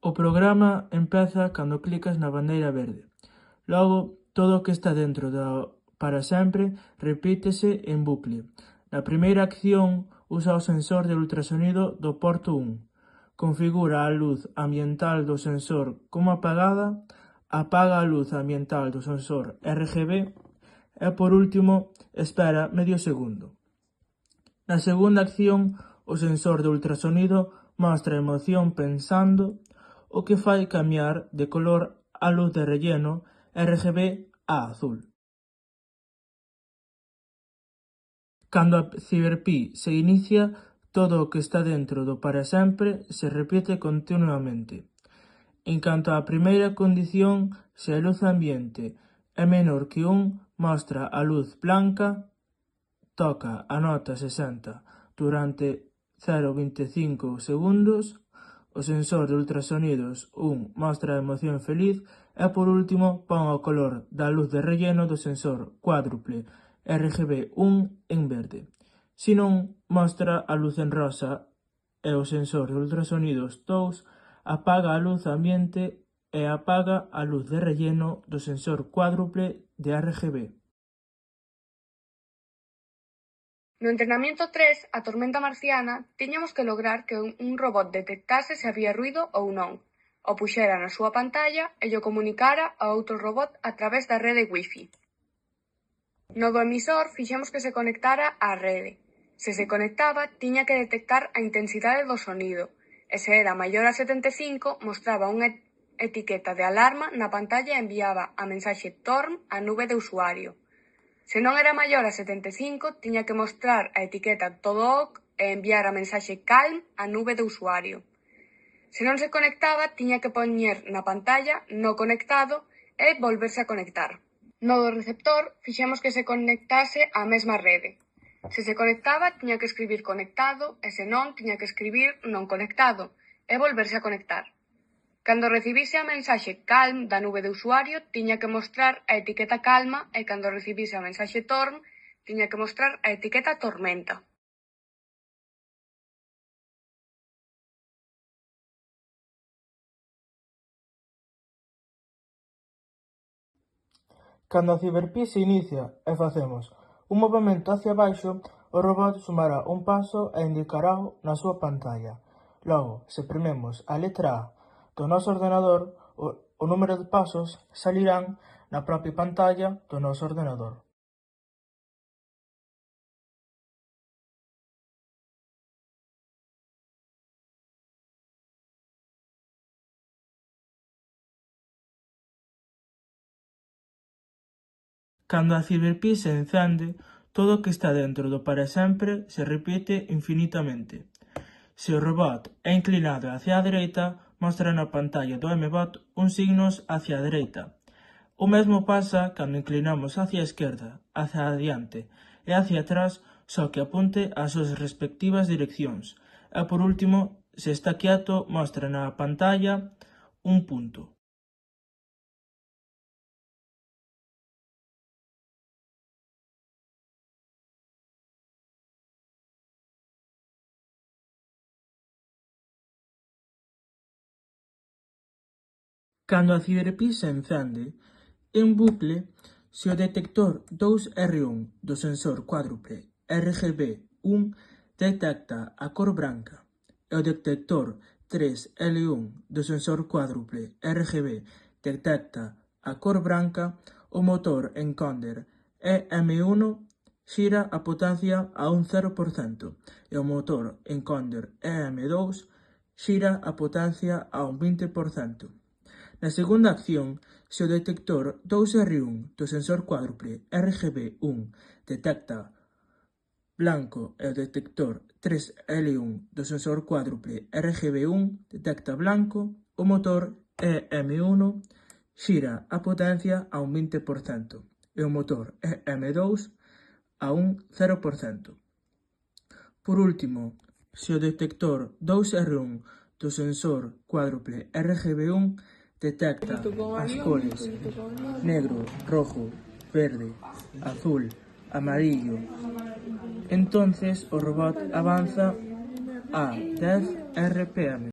O programa empeza cando clicas na bandeira verde. Logo, todo o que está dentro do para sempre repítese en bucle. Na primeira acción, usa o sensor de ultrasonido do porto 1. Configura a luz ambiental do sensor como apagada, apaga a luz ambiental do sensor RGB e, por último, espera medio segundo. Na segunda acción, o sensor de ultrasonido mostra a emoción pensando, o que fai cambiar de color a luz de relleno RGB a azul. Cando a Ciberpi se inicia, todo o que está dentro do para sempre se repite continuamente. En canto á primeira condición, se a luz ambiente é menor que 1, mostra a luz blanca, toca a nota 60 durante 0,25 segundos, o sensor de ultrasonidos 1 mostra a emoción feliz e, por último, pon o color da luz de relleno do sensor cuádruple RGB 1 en verde. Se non, mostra a luz en rosa e o sensor de ultrasonidos 2 apaga a luz ambiente e apaga a luz de relleno do sensor cuádruple de RGB. No entrenamiento 3, a tormenta marciana, tiñamos que lograr que un robot detectase se había ruido ou non, o puxera na súa pantalla e llo comunicara a outro robot a través da rede Wi-Fi. No do emisor fixemos que se conectara á rede. Se conectaba, tiña que detectar a intensidade do sonido, e se era maior a 75, mostraba unha etiqueta de alarma na pantalla e enviaba a mensaxe TORM á nube de usuario. Se non era maior a 75, tiña que mostrar a etiqueta todo OK e enviar a mensaxe CALM á nube de usuario. Se non se conectaba, tiña que poñer na pantalla no conectado e volverse a conectar. No do receptor, fixemos que se conectase á mesma rede. Se conectaba, tiña que escribir conectado e se non, tiña que escribir non conectado e volverse a conectar. Cando recibise a mensaxe CALM da nube de usuario, tiña que mostrar a etiqueta calma e cando recibise a mensaxe TORM, tiña que mostrar a etiqueta tormenta. Cando a Ciberpi se inicia e facemos un movemento hacia abaixo, o robot sumará un paso e indicarao na súa pantalla. Logo, se prememos a letra A do noso ordenador, o número de pasos salirán na propia pantalla do noso ordenador. Cando a Ciberpi se encende, todo o que está dentro do para sempre se repite infinitamente. Se o robot é inclinado hacia a dereita, mostra na pantalla do MBOT uns signos hacia a dereita. O mesmo pasa cando inclinamos hacia a esquerda, hacia adiante e hacia atrás, só que apunte ás súas respectivas direccións. E, por último, se está quieto, mostra na pantalla un punto. Cando a Ciberpi se encende, en bucle, se o detector 2R1 do sensor cuádruple RGB1 detecta a cor branca e o detector 3L1 do sensor cuádruple RGB detecta a cor branca, o motor encoder EM1 xira a potencia a un 0% e o motor encoder EM2 xira a potencia a un 20%. Na segunda acción, se o detector 2R1 do sensor cuádruple RGB1 detecta blanco e o detector 3L1 do sensor cuádruple RGB1 detecta blanco, o motor EM1 xira a potencia a un 20% e o motor EM2 a un 0%. Por último, se o detector 2R1 do sensor cuádruple RGB1 detecta as cores negro, rojo, verde, azul, amarillo, entonces o robot avanza a 10 RPM.